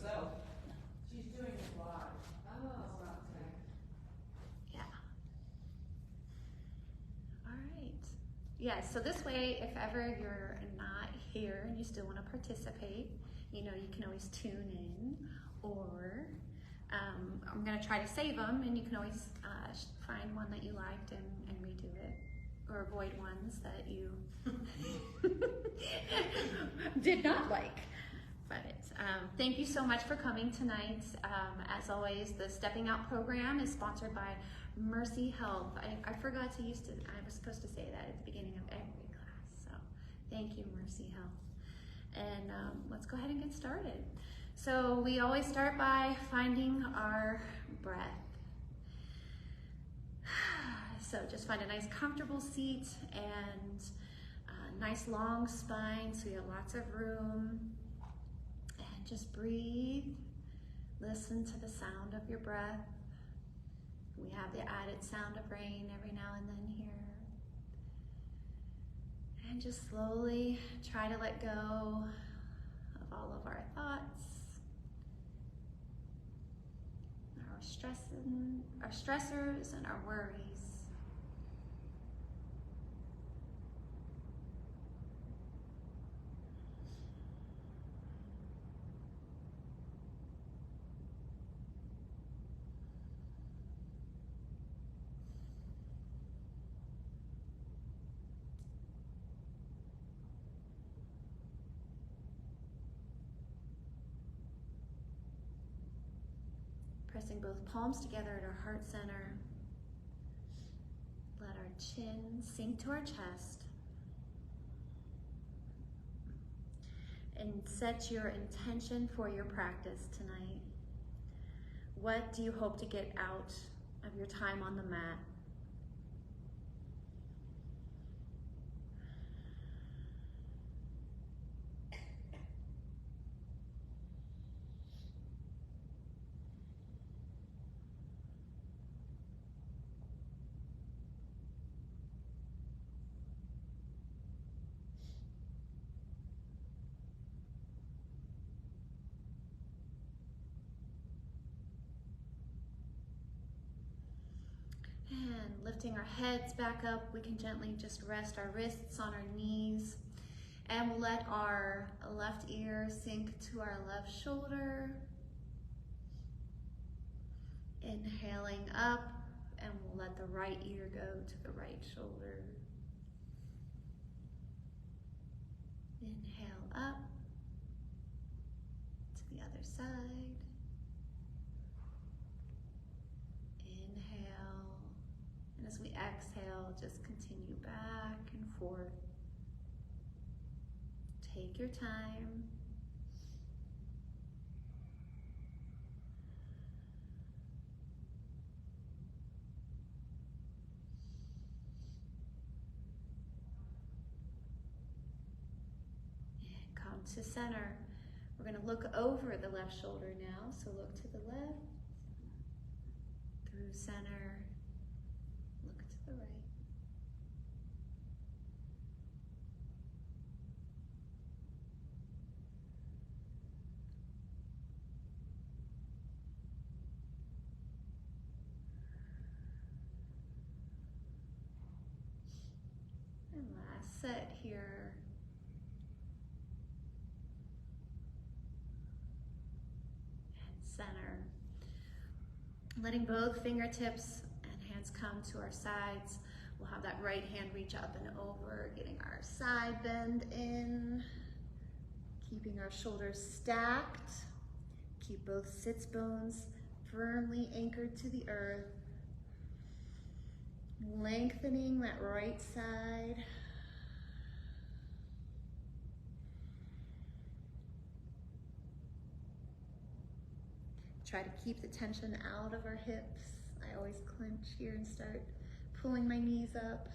So she's doing it live. Oh, okay. Yeah. All right. Yeah, so this way, if ever you're not here and you still want to participate, you know, you can always tune in, or I'm going to try to save them, and you can always find one that you liked and redo it, or avoid ones that you did not like. But thank you so much for coming tonight. As always, the Stepping Out program is sponsored by Mercy Health. I forgot to I was supposed to say that at the beginning of every class. So thank you, Mercy Health. And let's go ahead and get started. So we always start by finding our breath. So just find a nice comfortable seat and a nice long spine so you have lots of room. And just breathe. Listen to the sound of your breath. We have the added sound of rain every now and then here. And just slowly try to let go of all of our thoughts, our stressors and our worries. Pressing both palms together at our heart center. Let our chin sink to our chest. And set your intention for your practice tonight. What do you hope to get out of your time on the mat? And lifting our heads back up, we can gently just rest our wrists on our knees, and we'll let our left ear sink to our left shoulder. Inhaling up, and we'll let the right ear go to the right shoulder. Inhale up to the other side. Inhale, and as we exhale, just continue back and forth. Take your time. And come to center. We're going to look over the left shoulder now, so look to the left. Through center, look to the right. And last set here. And center. Letting both fingertips and hands come to our sides. We'll have that right hand reach up and over, getting our side bend in. Keeping our shoulders stacked. Keep both sits bones firmly anchored to the earth. Lengthening that right side. Try to keep the tension out of our hips. I always clench here and start pulling my knees up.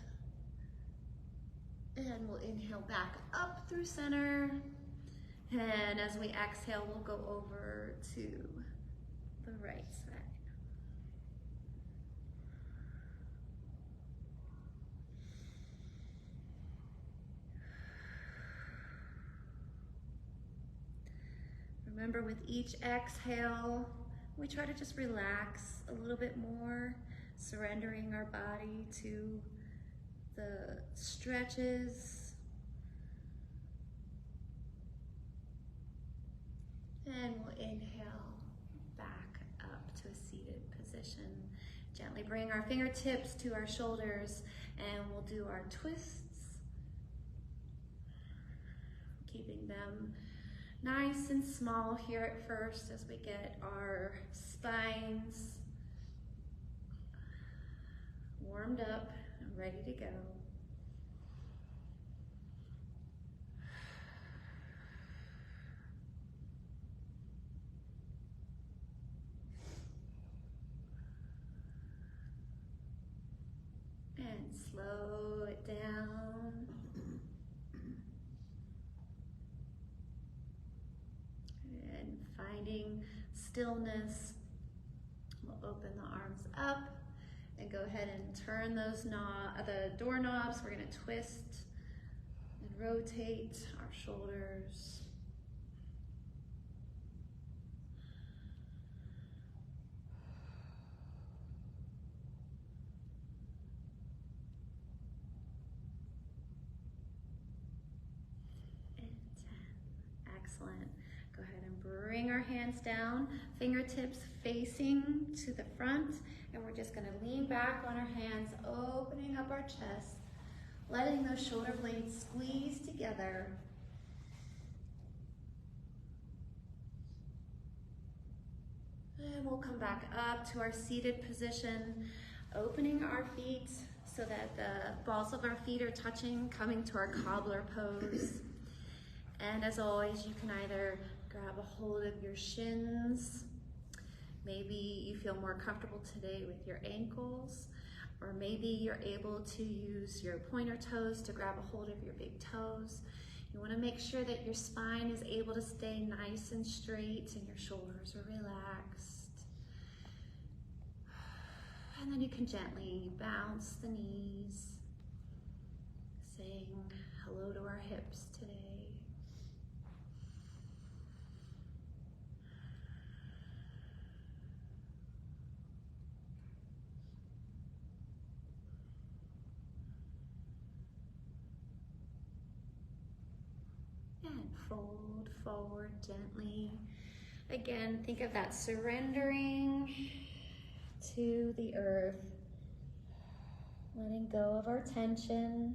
And we'll inhale back up through center. And as we exhale, we'll go over to the right side. Remember, with each exhale, we try to just relax a little bit more, surrendering our body to the stretches. And we'll inhale back up to a seated position. Gently bring our fingertips to our shoulders, and we'll do our twists, keeping them nice and small here at first as we get our spines warmed up and ready to go. And slow it down. And finding stillness, we'll open the arms up and go ahead and turn those the doorknobs. We're going to twist and rotate our shoulders. Excellent. Go ahead and bring our hands down, fingertips facing to the front, and we're just going to lean back on our hands, opening up our chest, letting those shoulder blades squeeze together. And we'll come back up to our seated position, opening our feet so that the balls of our feet are touching, coming to our cobbler pose. And as always, you can either grab a hold of your shins. Maybe you feel more comfortable today with your ankles, or maybe you're able to use your pointer toes to grab a hold of your big toes. You want to make sure that your spine is able to stay nice and straight and your shoulders are relaxed. And then you can gently bounce the knees, saying hello to our hips today. And fold forward gently. Again, think of that surrendering to the earth, letting go of our tension,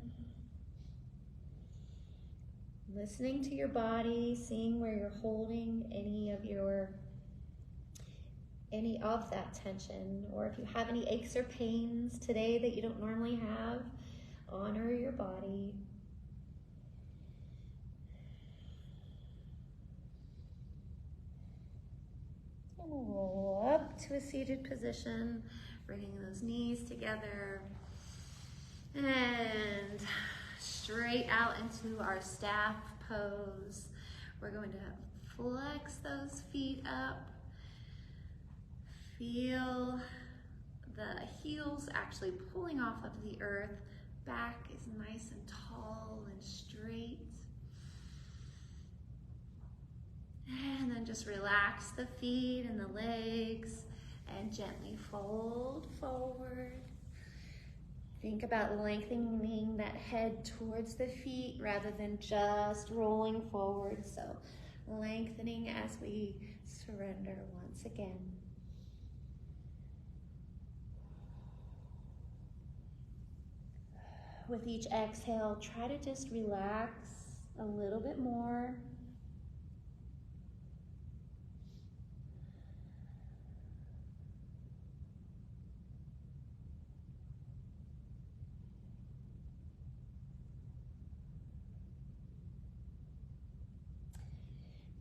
listening to your body, seeing where you're holding any of that tension, or if you have any aches or pains today that you don't normally have, honor your body. And we'll roll up to a seated position, bringing those knees together, and straight out into our staff pose. We're going to flex those feet up. Feel the heels actually pulling off of the earth. Back is nice and tall and straight. And then just relax the feet and the legs and gently fold forward. Think about lengthening that head towards the feet rather than just rolling forward. So lengthening as we surrender once again. With each exhale, try to just relax a little bit more.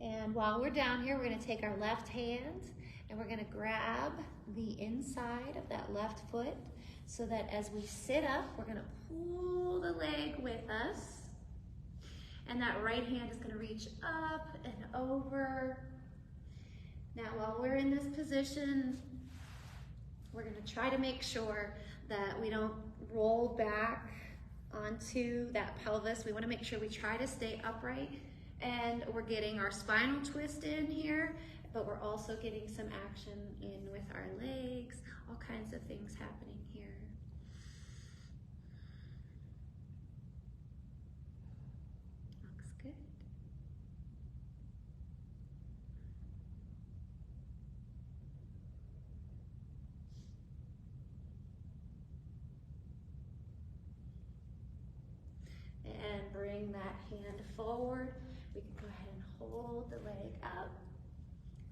And while we're down here, we're going to take our left hand and we're going to grab the inside of that left foot so that as we sit up, we're going to pull the leg with us. And that right hand is going to reach up and over. Now, while we're in this position, we're going to try to make sure that we don't roll back onto that pelvis. We want to make sure we try to stay upright. And we're getting our spinal twist in here. but we're also getting some action in with our legs, all kinds of things happening here. Looks good. And bring that hand forward. We can go ahead and hold the leg up.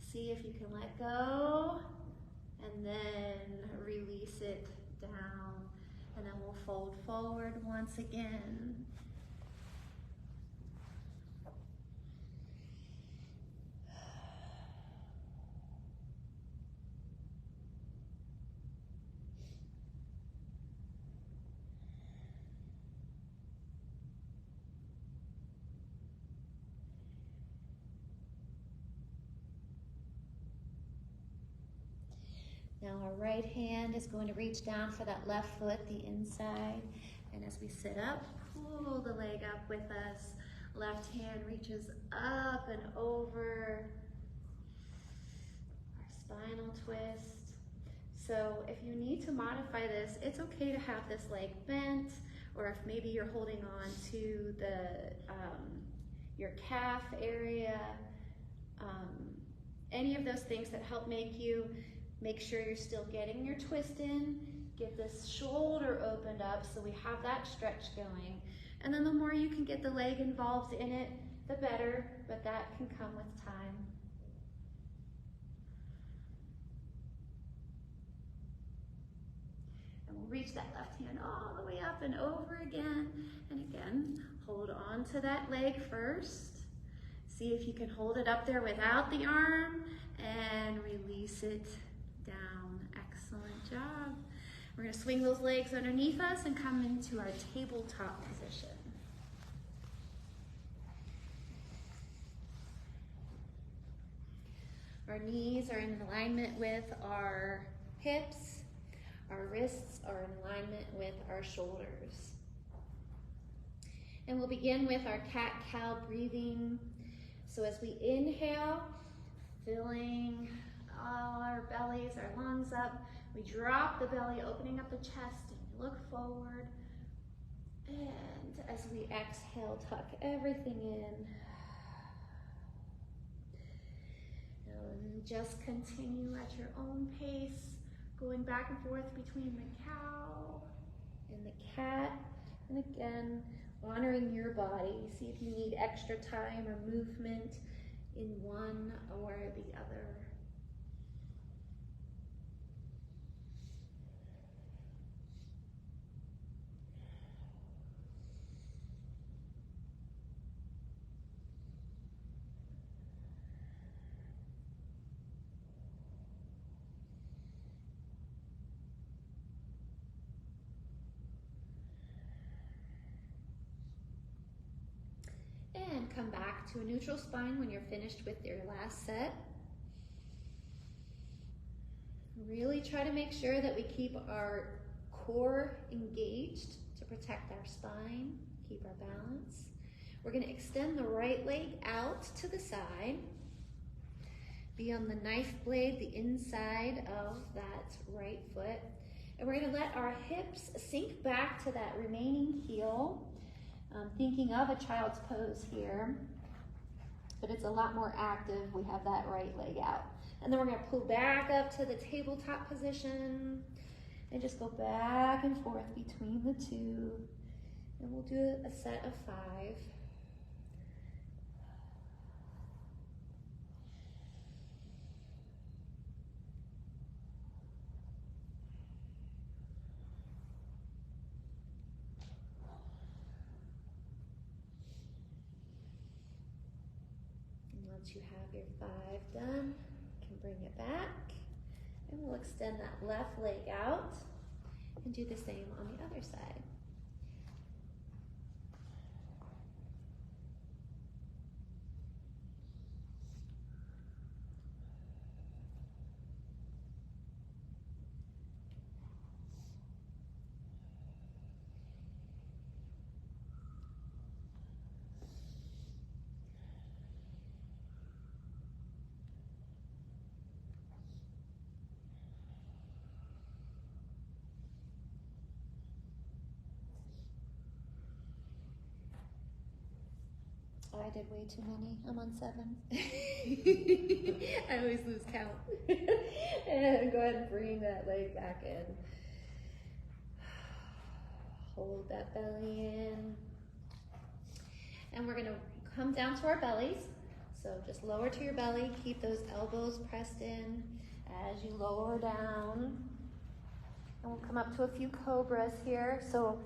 See if you can let go, and then release it down. And then we'll fold forward once again. Now our right hand is going to reach down for that left foot, the inside. And as we sit up, pull the leg up with us. Left hand reaches up and over our spinal twist. So if you need to modify this, it's okay to have this leg bent, or if maybe you're holding on to the your calf area, any of those things that help make sure you're still getting your twist in. Get this shoulder opened up so we have that stretch going. And then the more you can get the leg involved in it, the better, but that can come with time. And we'll reach that left hand all the way up and over again. And again, hold on to that leg first. See if you can hold it up there without the arm and release it down. Excellent job. We're going to swing those legs underneath us and come into our tabletop position. Our knees are in alignment with our hips. Our wrists are in alignment with our shoulders. And we'll begin with our cat-cow breathing. So as we inhale, filling all our bellies, our lungs up, we drop the belly, opening up the chest, and we look forward. And as we exhale, tuck everything in. And just continue at your own pace, going back and forth between the cow and the cat. And again, honoring your body. See if you need extra time or movement in one or the other. And come back to a neutral spine when you're finished with your last set. Really try to make sure that we keep our core engaged to protect our spine, keep our balance. We're going to extend the right leg out to the side. Be on the knife blade, the inside of that right foot. And we're going to let our hips sink back to that remaining heel. Thinking of a child's pose here, but it's a lot more active. We have that right leg out. And then we're going to pull back up to the tabletop position and just go back and forth between the two. And we'll do a set of 5. Once you have your 5 done, you can bring it back, and we'll extend that left leg out and do the same on the other side. Oh, I did way too many. I'm on 7. I always lose count. And go ahead and bring that leg back in. Hold that belly in. And we're gonna come down to our bellies. So just lower to your belly. Keep those elbows pressed in as you lower down. And we'll come up to a few cobras here. So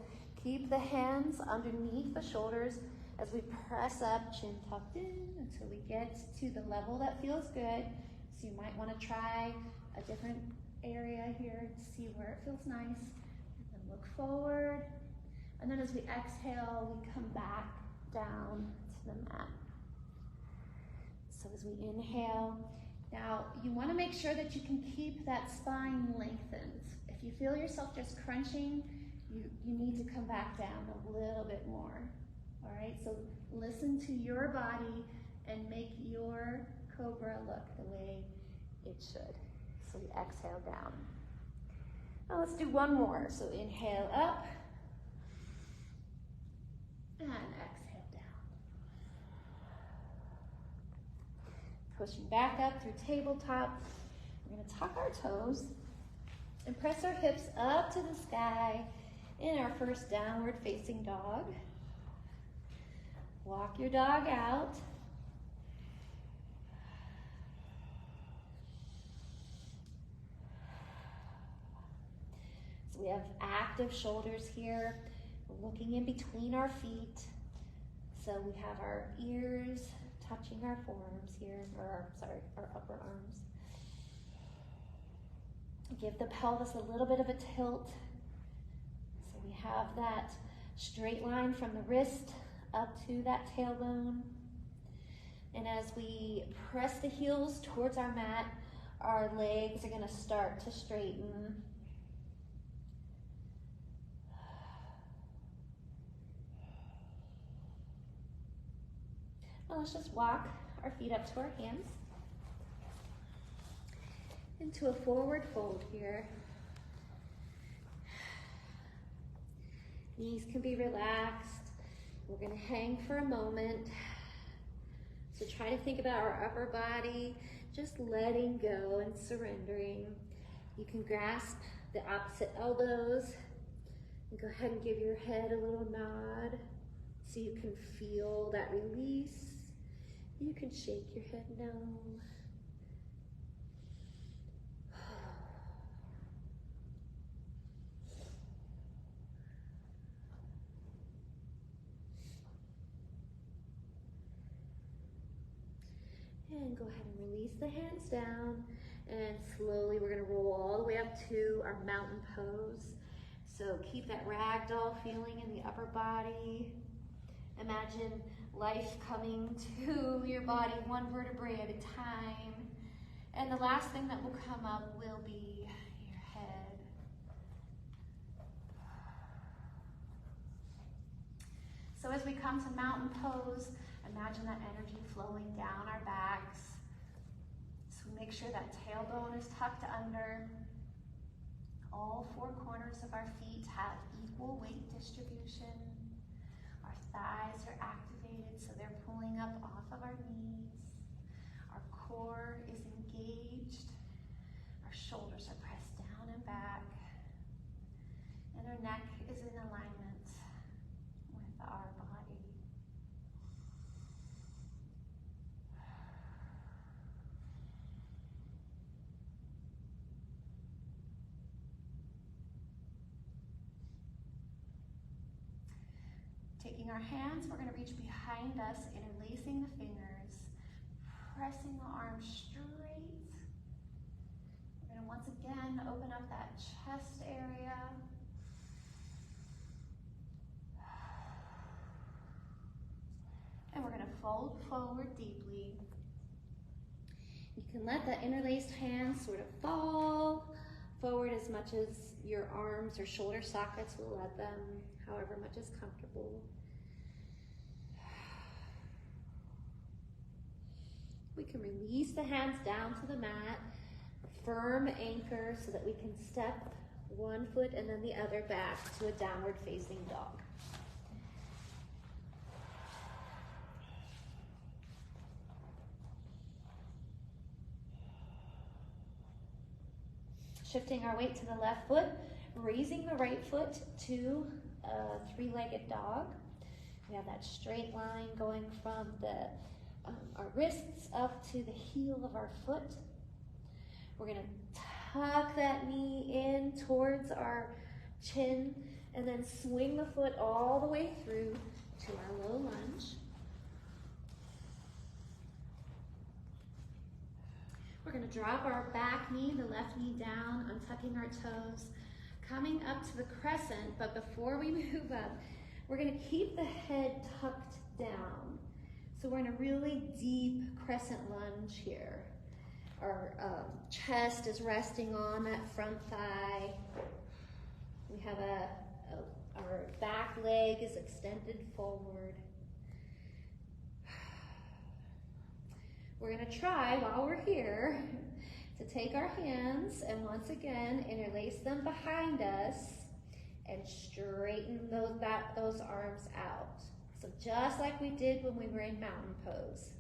keep the hands underneath the shoulders as we press up, chin tucked in, until we get to the level that feels good. So you might want to try a different area here to see where it feels nice. And then look forward. And then as we exhale, we come back down to the mat. So as we inhale, now you want to make sure that you can keep that spine lengthened. If you feel yourself just crunching, you need to come back down a little bit more. All right, so listen to your body and make your cobra look the way it should. So we exhale down. Now let's do one more. So inhale up and exhale down. Pushing back up through tabletop. We're going to tuck our toes and press our hips up to the sky in our first downward facing dog. Walk your dog out. So we have active shoulders here. We're looking in between our feet. So we have our ears touching our forearms here, or our upper arms. Give the pelvis a little bit of a tilt. So we have that straight line from the wrist up to that tailbone. And as we press the heels towards our mat, our legs are going to start to straighten. Now let's just walk our feet up to our hands into a forward fold here. Knees can be relaxed. We're going to hang for a moment. So try to think about our upper body, just letting go and surrendering. You can grasp the opposite elbows and go ahead and give your head a little nod so you can feel that release. You can shake your head no. And go ahead and release the hands down, and slowly we're going to roll all the way up to our mountain pose. So keep that ragdoll feeling in the upper body. Imagine life coming to your body one vertebrae at a time. And the last thing that will come up will be your head. So as we come to mountain pose, imagine that energy flowing down our backs. So make sure that tailbone is tucked under. All 4 corners of our feet have equal weight distribution. Our thighs are activated, so they're pulling up off of our knees. Our core is engaged. Our shoulders are pressed down and back. And our neck is in alignment with our body. Taking our hands, we're going to reach behind us, interlacing the fingers, pressing the arms straight. We're going to once again open up that chest area. And we're going to fold forward deeply. You can let the interlaced hands sort of fall forward as much as your arms or shoulder sockets will let them, however much is comfortable. We can release the hands down to the mat, a firm anchor so that we can step one foot and then the other back to a downward facing dog. Shifting our weight to the left foot, raising the right foot to a three-legged dog. We have that straight line going from our wrists up to the heel of our foot. We're gonna tuck that knee in towards our chin and then swing the foot all the way through to our low lunge. We're gonna drop our back knee, the left knee down, untucking our toes, coming up to the crescent, but before we move up, we're gonna keep the head tucked down. So we're in a really deep crescent lunge here. Our chest is resting on that front thigh. We have our back leg is extended forward. We're gonna try, while we're here, to take our hands and once again interlace them behind us and straighten those arms out. So just like we did when we were in mountain pose.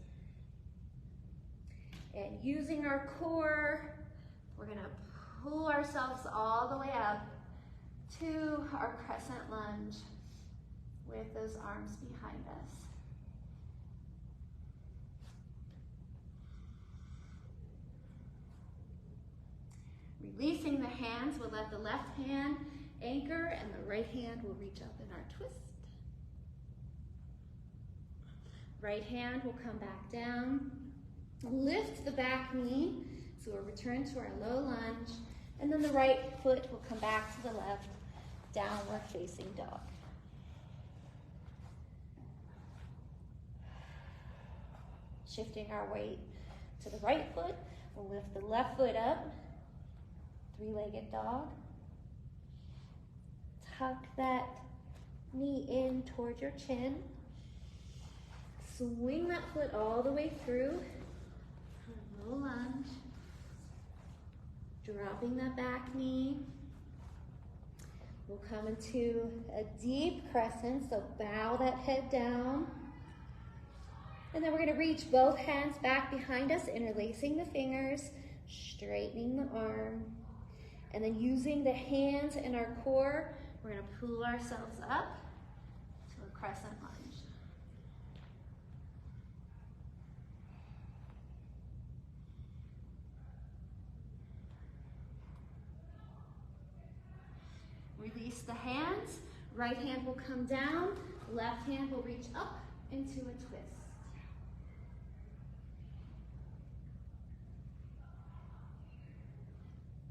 And using our core, we're gonna pull ourselves all the way up to our crescent lunge with those arms behind us. Releasing the hands, we'll let the left hand anchor and the right hand will reach up in our twist. Right hand will come back down. Lift the back knee, so we'll return to our low lunge, and then the right foot will come back to the left, downward facing dog. Shifting our weight to the right foot, we'll lift the left foot up, three-legged dog. Tuck that knee in towards your chin. Swing that foot all the way through. Low lunge. Dropping that back knee. We'll come into a deep crescent, so bow that head down. And then we're going to reach both hands back behind us, interlacing the fingers, straightening the arm. And then using the hands and our core, we're going to pull ourselves up to a crescent lunge. Release the hands. Right hand will come down. Left hand will reach up into a twist.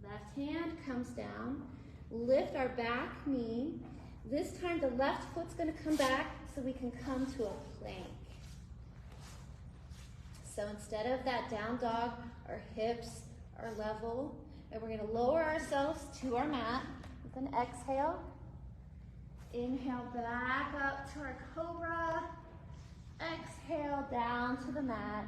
Left hand comes down. Lift our back knee. This time the left foot's going to come back so we can come to a plank. So instead of that down dog, our hips are level, and we're going to lower ourselves to our mat. With an exhale. Inhale back up to our cobra. Exhale down to the mat.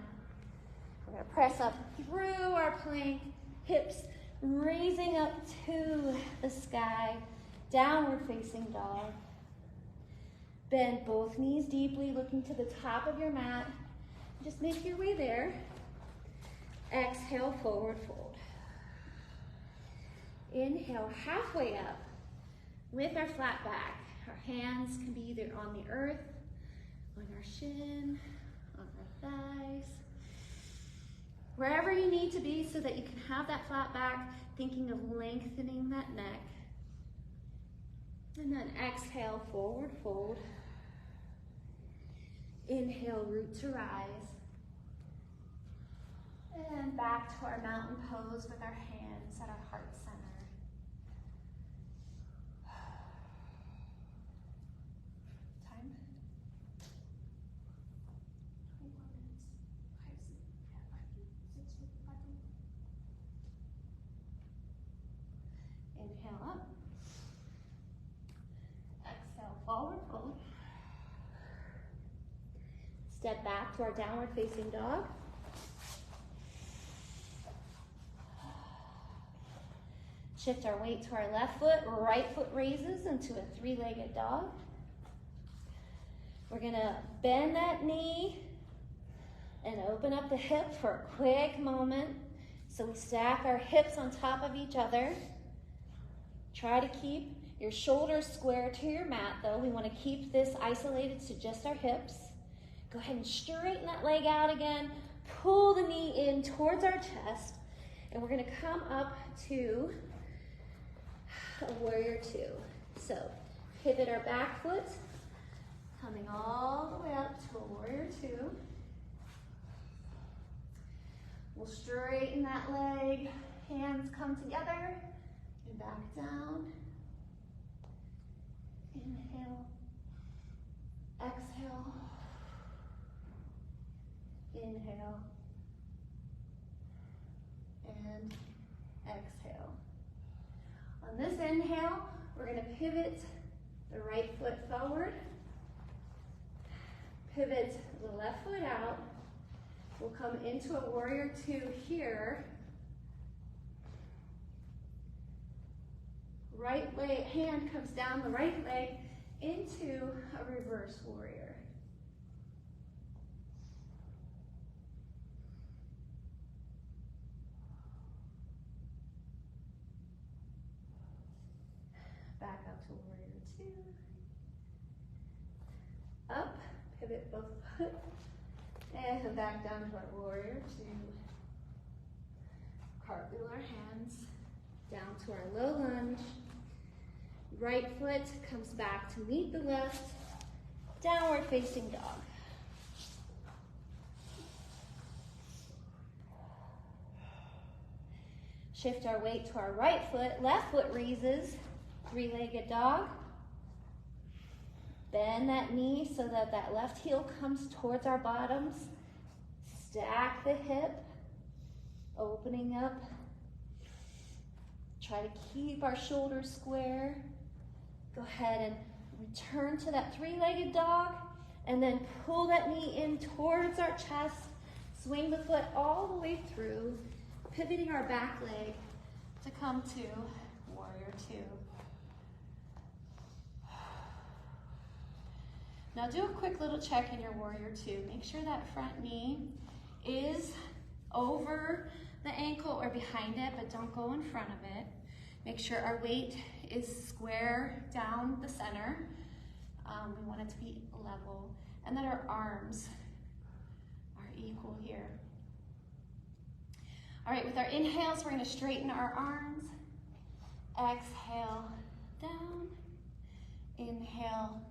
We're going to press up through our plank, hips raising up to the sky, downward facing dog. Bend both knees deeply, looking to the top of your mat. Just make your way there. Exhale, forward fold. Inhale, halfway up with our flat back. Our hands can be either on the earth, on our shin, on our thighs. Wherever you need to be so that you can have that flat back, thinking of lengthening that neck. And then exhale, forward fold. Inhale, root to rise. And back to our mountain pose with our hands at our heart center. Time? 21 minutes. Inhale up. Exhale, forward fold. Step back to our downward facing dog. Shift our weight to our left foot, right foot raises into a three-legged dog. We're gonna bend that knee and open up the hip for a quick moment. So we stack our hips on top of each other. Try to keep your shoulders square to your mat though. We want to keep this isolated to just our hips. Go ahead and straighten that leg out again. Pull the knee in towards our chest. And we're going to come up to a warrior two. So pivot our back foot, coming all the way up to a warrior two. We'll straighten that leg, hands come together, and back down. Inhale, exhale, inhale, and exhale. On this inhale, we're going to pivot the right foot forward, pivot the left foot out. We'll come into a warrior two here. Right leg, hand comes down the right leg into a reverse warrior. Back up to warrior two. Up, pivot both foot. And back down to our warrior two. Cartwheel our hands down to our low lunge. Right foot comes back to meet the left. Downward facing dog. Shift our weight to our right foot. Left foot raises. Three-legged dog. Bend that knee so that that left heel comes towards our bottoms. Stack the hip, opening up. Try to keep our shoulders square. Go ahead and return to that three-legged dog, and then pull that knee in towards our chest. Swing the foot all the way through, pivoting our back leg to come to warrior two. Now do a quick little check in your warrior two. Make sure that front knee is over the ankle or behind it, but don't go in front of it. Make sure our weight is square down the center. We want it to be level, and that our arms are equal here. All right, with our inhales, we're going to straighten our arms. Exhale, down. Inhale.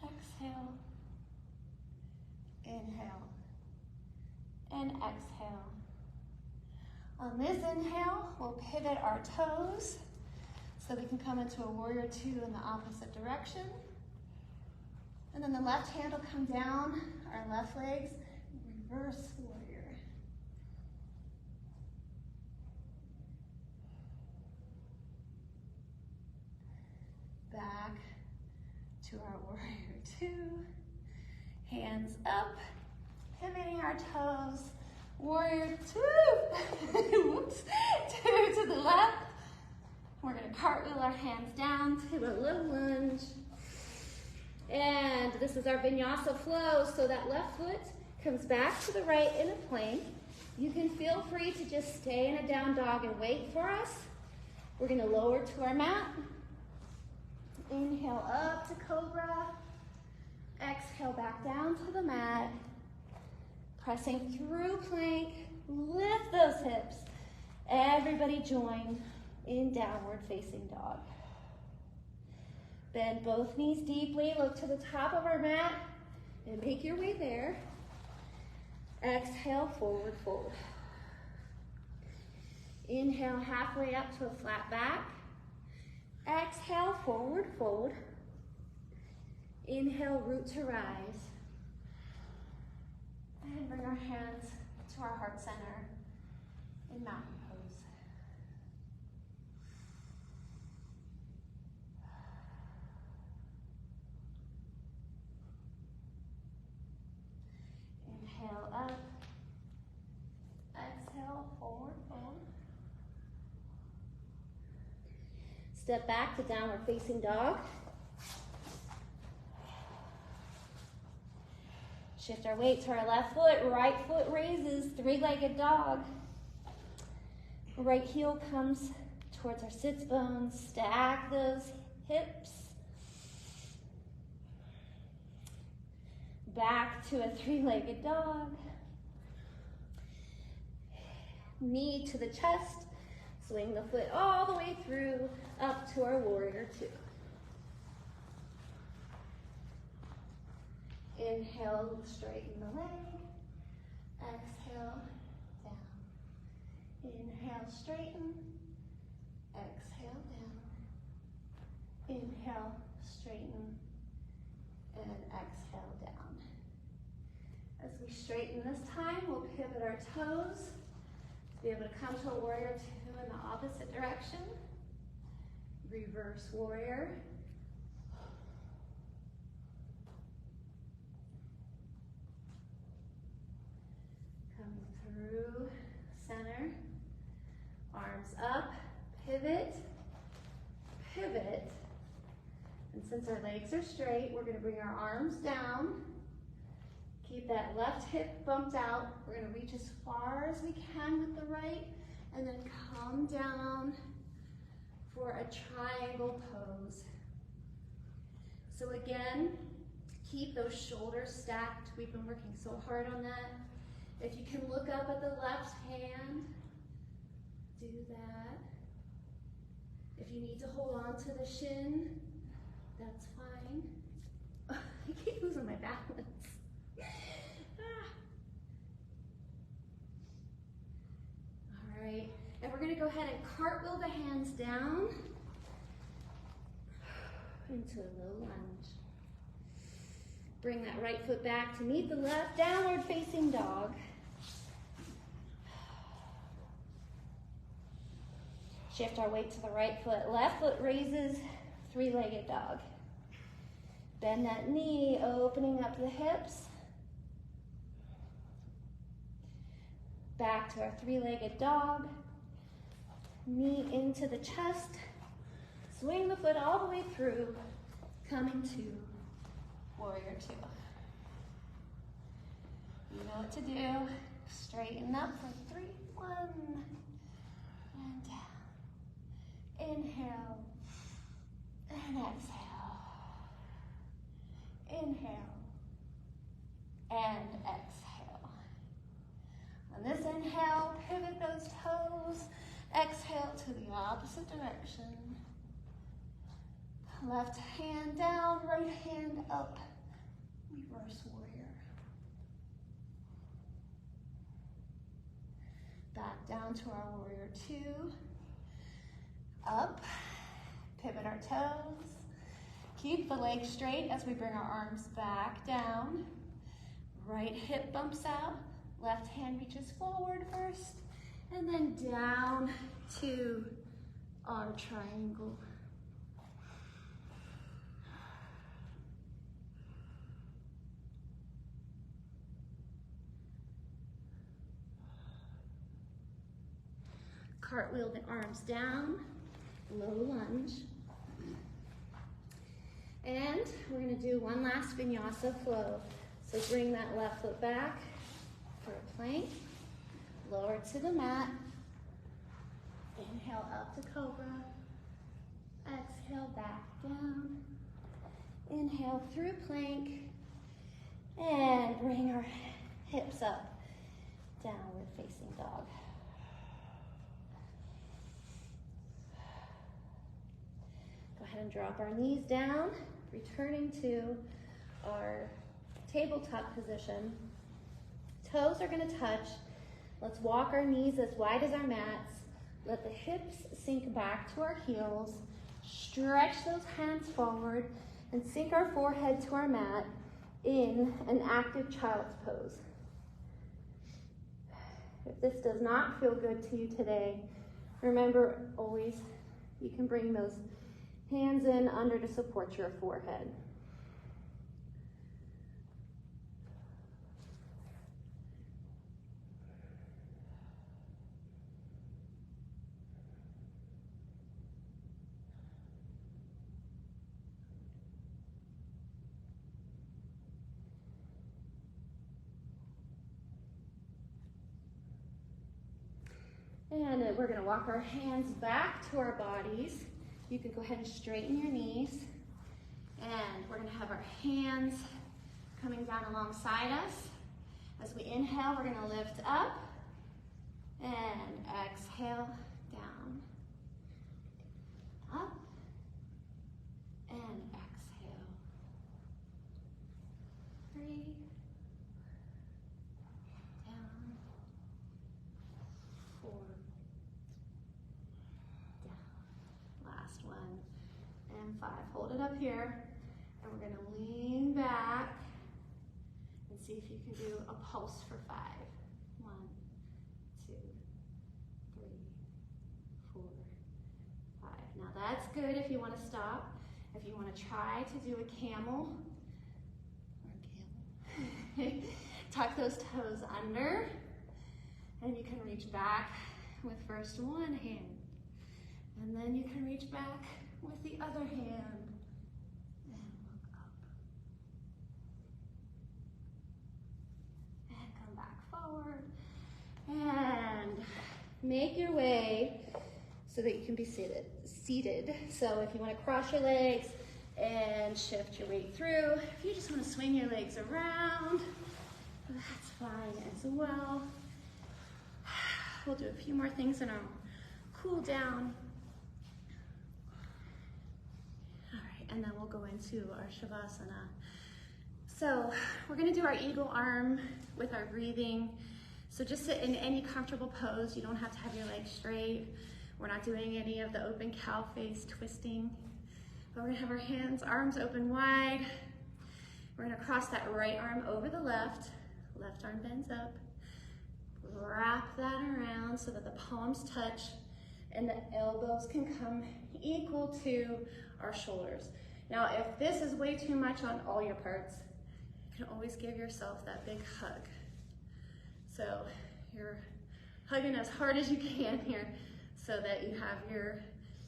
Exhale, inhale, and exhale. On this inhale, we'll pivot our toes so we can come into a warrior two in the opposite direction. And then the left hand will come down, our left legs, reverse warrior. Back to our warrior two, hands up, pivoting our toes, warrior two, whoops, two to the left. We're gonna cartwheel our hands down to a low lunge. And this is our vinyasa flow, so that left foot comes back to the right in a plank. You can feel free to just stay in a down dog and wait for us. We're gonna lower to our mat. Inhale up to cobra. Exhale back down to the mat. Pressing through plank. Lift those hips. Everybody join in downward facing dog. Bend both knees deeply. Look to the top of our mat and make your way there. Exhale, forward fold. Inhale, halfway up to a flat back. Exhale, forward fold. Inhale, root to rise. And bring our hands to our heart center in mountain pose. Inhale up. Exhale, forward fold. Step back to downward facing dog. Shift our weight to our left foot, right foot raises, three-legged dog. Right heel comes towards our sits bones. Stack those hips. Back to a three-legged dog. Knee to the chest. Swing the foot all the way through up to our warrior two. Inhale, straighten the leg. Exhale, down. Inhale, straighten. Exhale, down. Inhale, straighten. And exhale, down. As we straighten this time, we'll pivot our toes to be able to come to a warrior two in the opposite direction. Reverse warrior. Coming through center. Arms up, pivot, pivot. And since our legs are straight, we're going to bring our arms down. Keep that left hip bumped out. We're going to reach as far as we can with the right and then come down for a triangle pose. So again, keep those shoulders stacked. We've been working so hard on that. If you can look up at the left hand, do that. If you need to hold on to the shin, that's fine. I keep losing my balance. All right, and we're gonna go ahead and cartwheel the hands down into a low lunge. Bring that right foot back to meet the left, downward facing dog. Shift our weight to the right foot. Left foot raises, three-legged dog. Bend that knee, opening up the hips. Back to our three-legged dog. Knee into the chest. Swing the foot all the way through, coming to warrior two. You know what to do. Straighten up for three. 1, and down. Inhale, and exhale. Inhale, and exhale. On this inhale, pivot those toes. Exhale to the opposite direction. Left hand down, right hand up. Reverse warrior. Back down to our warrior two. Up, pivot our toes. Keep the legs straight as we bring our arms back down. Right hip bumps out. Left hand reaches forward first. And then down to our triangle. Cartwheel the arms down, low lunge. And we're gonna do one last vinyasa flow. So bring that left foot back for a plank. Lower to the mat. Inhale up to cobra. Exhale back down. Inhale through plank. And bring our hips up. Downward facing dog. Go ahead and drop our knees down. Returning to our tabletop position. Toes are going to touch. Let's walk our knees as wide as our mats. Let the hips sink back to our heels. Stretch those hands forward and sink our forehead to our mat in an active child's pose. If this does not feel good to you today, remember always you can bring those hands in under to support your forehead. And then we're gonna walk our hands back to our bodies. You can go ahead and straighten your knees. And we're gonna have our hands coming down alongside us. As we inhale, we're gonna lift up and exhale down. Up and exhale. 3, down, 4, down. Last one, and 5. Hold it up here, and we're gonna lean back and see if you can do a pulse for 5. 1, 2, 3, 4, 5. Now that's good if you want to stop. If you want to try to do a camel, tuck those toes under, and you can reach back with first one hand, and then you can reach back with the other hand, and look up, and come back forward, and make your way so that you can be seated. So if you want to cross your legs and shift your weight through, if you just want to swing your legs around, that's fine as well. We'll do a few more things in our cool down. All right, and then we'll go into our Shavasana. So we're going to do our eagle arm with our breathing. So just sit in any comfortable pose. You don't have to have your legs straight. We're not doing any of the open cow face twisting. But we're gonna have our hands, arms open wide. We're gonna cross that right arm over the left. Left arm bends up. Wrap that around so that the palms touch and the elbows can come equal to our shoulders. Now, if this is way too much on all your parts, you can always give yourself that big hug. So you're hugging as hard as you can here so that you have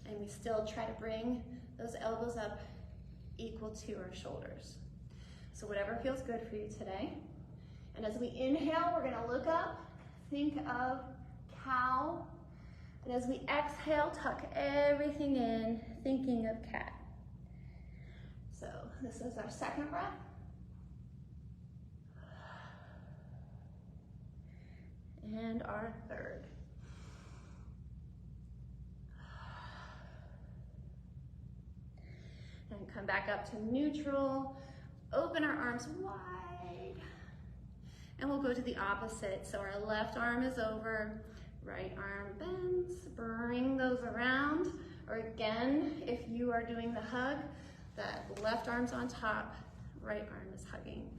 and we still try to bring those elbows up equal to our shoulders. So whatever feels good for you today. And as we inhale, we're gonna look up, think of cow. And as we exhale, tuck everything in, thinking of cat. So this is our second breath. And our third. And come back up to neutral. Open our arms wide. And we'll go to the opposite. So our left arm is over, right arm bends, bring those around. Or again, if you are doing the hug, that left arm's on top, right arm is hugging.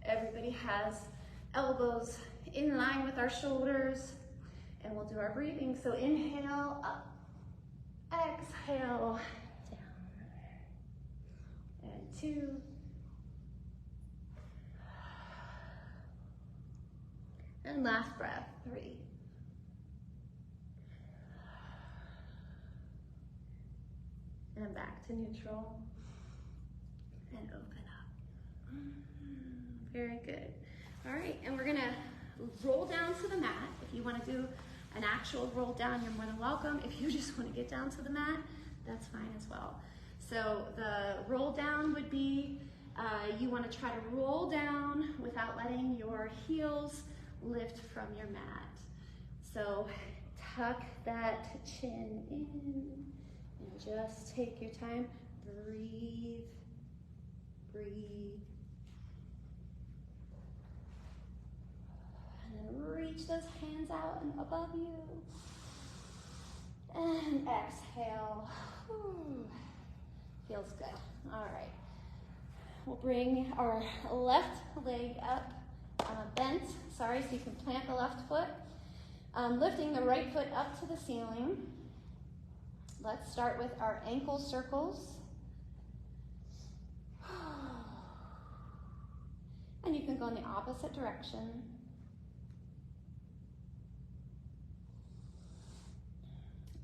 Everybody has elbows in line with our shoulders. And we'll do our breathing. So inhale, up, exhale, down. And 2. And last breath, 3. And back to neutral. And open up. Very good. All right, and we're gonna roll down to the mat. If you wanna do an actual roll down, you're more than welcome. If you just wanna get down to the mat, that's fine as well. So the roll down would be, you wanna try to roll down without letting your heels lift from your mat. So tuck that chin in and just take your time. Breathe, breathe. And then reach those hands out and above you. And exhale. Whew. Feels good. All right. We'll bring our left leg up. Bent, so you can plant the left foot. Lifting the right foot up to the ceiling. Let's start with our ankle circles. And you can go in the opposite direction.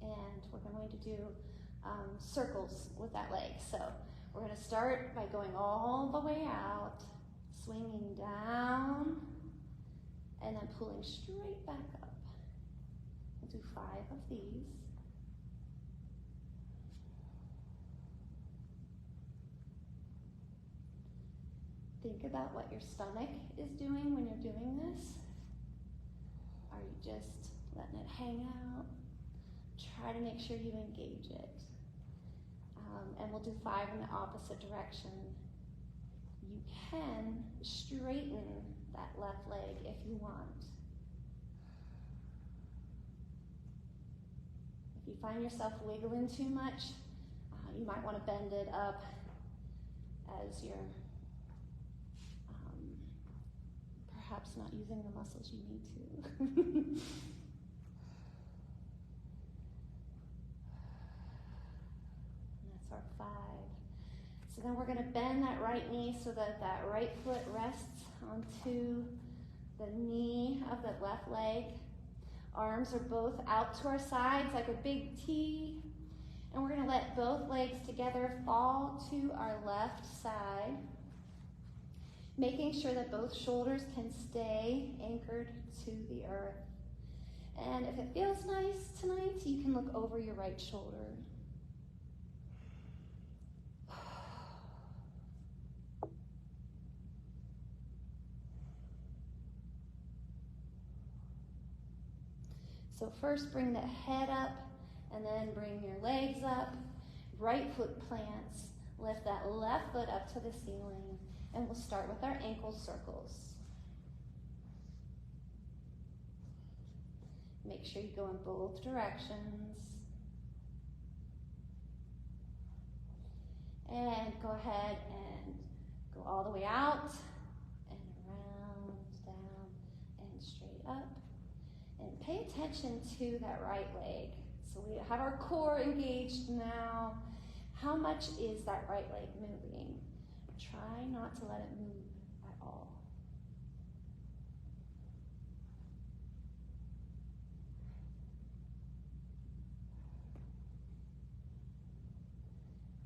And we're going to do circles with that leg. So we're going to start by going all the way out, swinging down, and then pulling straight back up. We'll do 5 of these. Think about what your stomach is doing when you're doing this. Are you just letting it hang out? Try to make sure you engage it. And we'll do 5 in the opposite direction. You can straighten that left leg if you want. If you find yourself wiggling too much, you might want to bend it up as you're perhaps not using the muscles you need to. That's our 5. So then we're going to bend that right knee so that that right foot rests onto the knee of the left leg. Arms are both out to our sides like a big T. And we're going to let both legs together fall to our left side, making sure that both shoulders can stay anchored to the earth. And if it feels nice tonight, you can look over your right shoulder. So first bring the head up and then bring your legs up. Right foot plants. Lift that left foot up to the ceiling. And we'll start with our ankle circles. Make sure you go in both directions. And go ahead and go all the way out and around, down, and straight up. And pay attention to that right leg. So we have our core engaged now. How much is that right leg moving? Try not to let it move at all.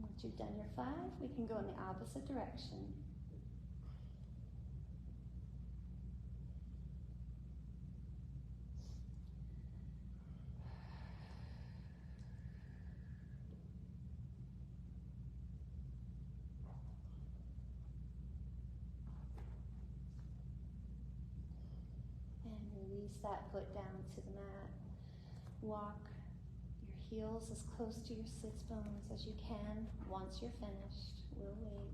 Once you've done your 5, we can go in the opposite direction. Release that foot down to the mat. Walk your heels as close to your sits bones as you can. Once you're finished, we'll wait.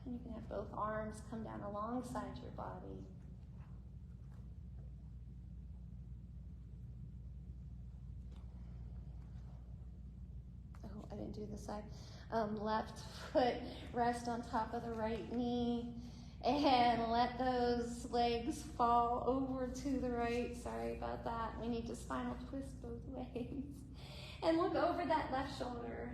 And you can have both arms come down alongside your body. Oh, I didn't do this side. Left foot rest on top of the right knee. And let those legs fall over to the right. Sorry about that. We need to spinal twist both ways. And look over that left shoulder.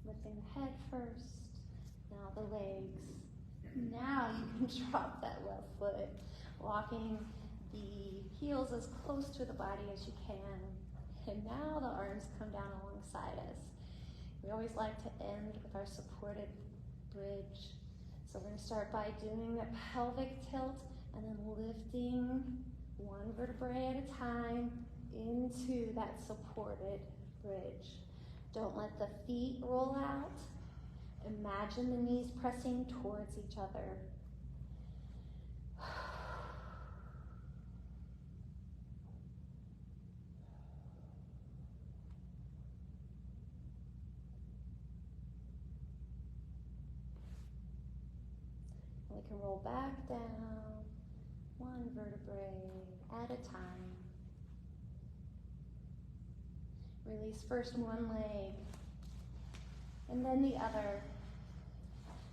Lifting the head first, now the legs. Now you can drop that left foot, walking the heels as close to the body as you can. And now the arms come down alongside us. We always like to end with our supported bridge. So we're going to start by doing the pelvic tilt and then lifting one vertebrae at a time into that supported bridge. Don't let the feet roll out. Imagine the knees pressing towards each other. And we can roll back down, one vertebrae at a time. Release first one leg, and then the other.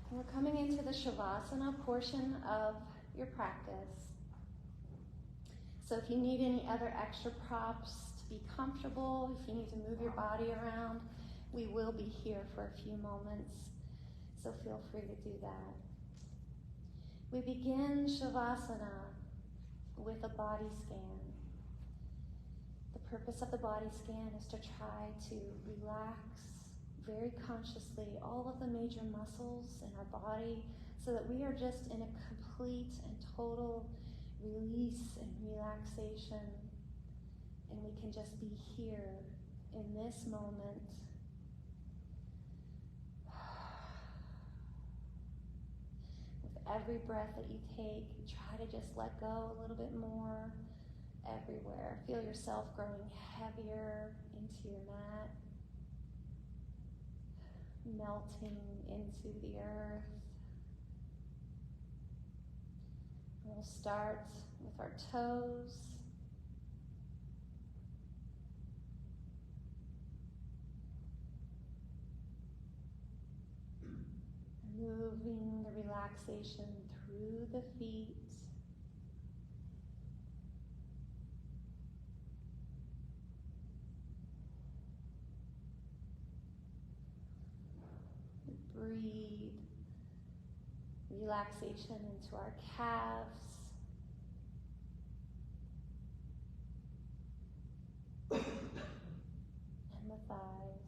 And we're coming into the Shavasana portion of your practice. So if you need any other extra props to be comfortable, if you need to move your body around, we will be here for a few moments. So feel free to do that. We begin Shavasana with a body scan. The purpose of the body scan is to try to relax very consciously all of the major muscles in our body so that we are just in a complete and total release and relaxation, and we can just be here in this moment. With every breath that you take, try to just let go a little bit more everywhere. Feel yourself growing heavier into your mat, melting into the earth. We'll start with our toes. Moving the relaxation through the feet. Breathe relaxation into our calves. And the thighs.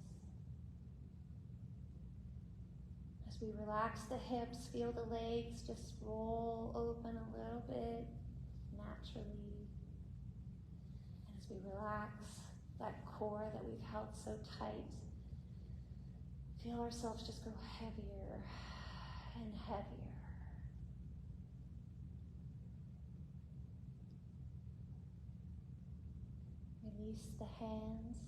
As we relax the hips, feel the legs just roll open a little bit naturally. And as we relax that core that we've held so tight, feel ourselves just grow heavier and heavier. Release the hands.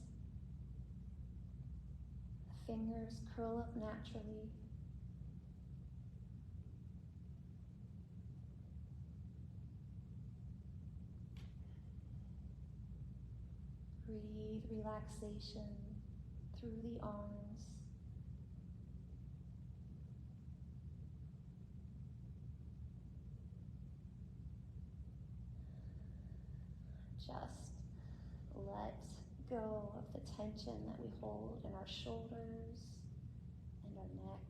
The fingers curl up naturally. Breathe relaxation through the arms. Just let go of the tension that we hold in our shoulders and our neck.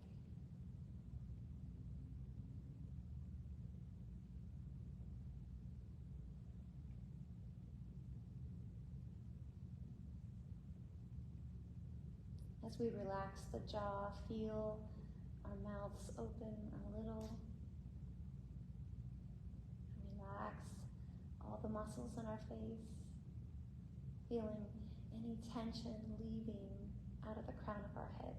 As we relax the jaw, feel our mouths open a little. Relax all the muscles in our face, feeling any tension leaving out of the crown of our heads.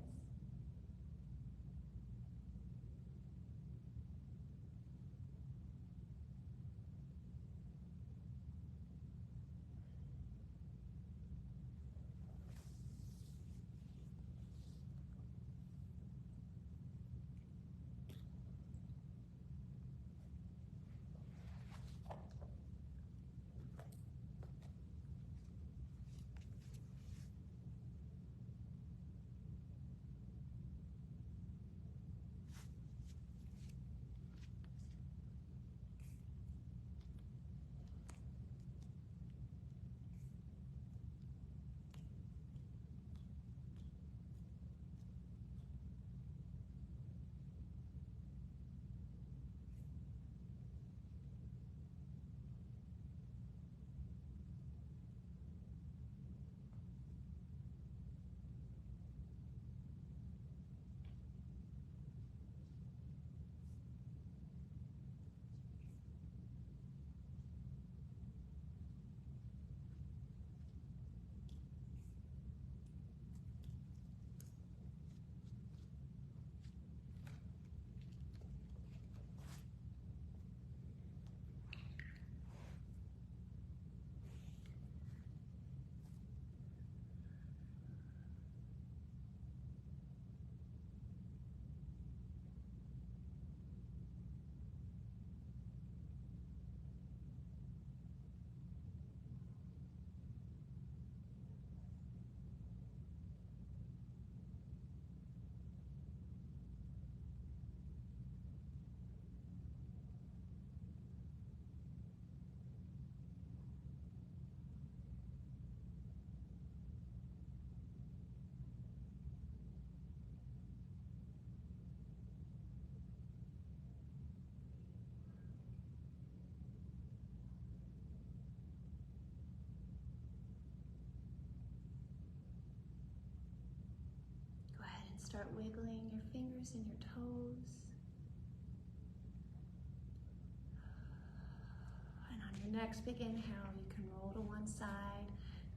start wiggling your fingers and your toes. And on your next big inhale, you can roll to one side,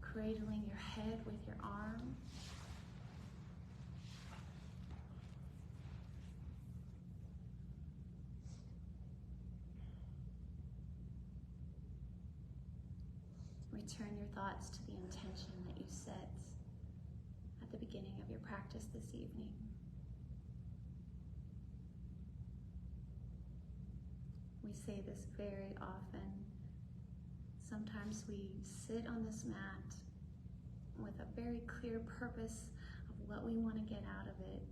cradling your head with your arm. Return your thoughts to the intention that you set at the beginning of your practice this evening. We say this very often. Sometimes we sit on this mat with a very clear purpose of what we want to get out of it.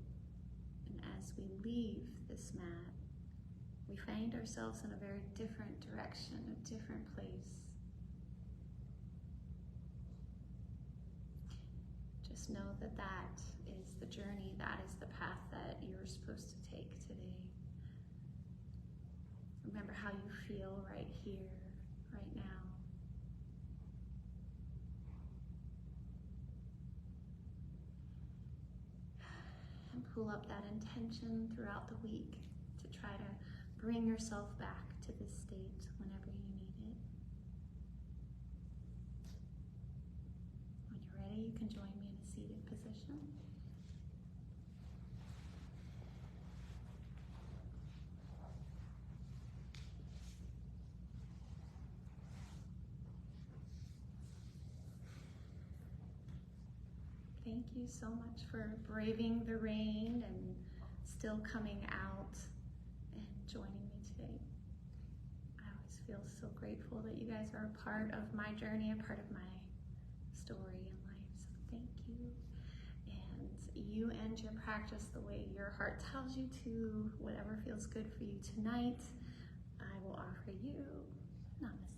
And as we leave this mat, we find ourselves in a very different direction, a different place. Just know that that is the journey, that is the path that you're supposed to take today. Remember how you feel right here, right now. And pull up that intention throughout the week to try to bring yourself back to this state whenever you need it. When you're ready, you can join me in a seated position. Thank you so much for braving the rain and still coming out and joining me today. I always feel so grateful that you guys are a part of my journey, a part of my story in life. So thank you. And you end your practice the way your heart tells you to, whatever feels good for you tonight. I will offer you namaste.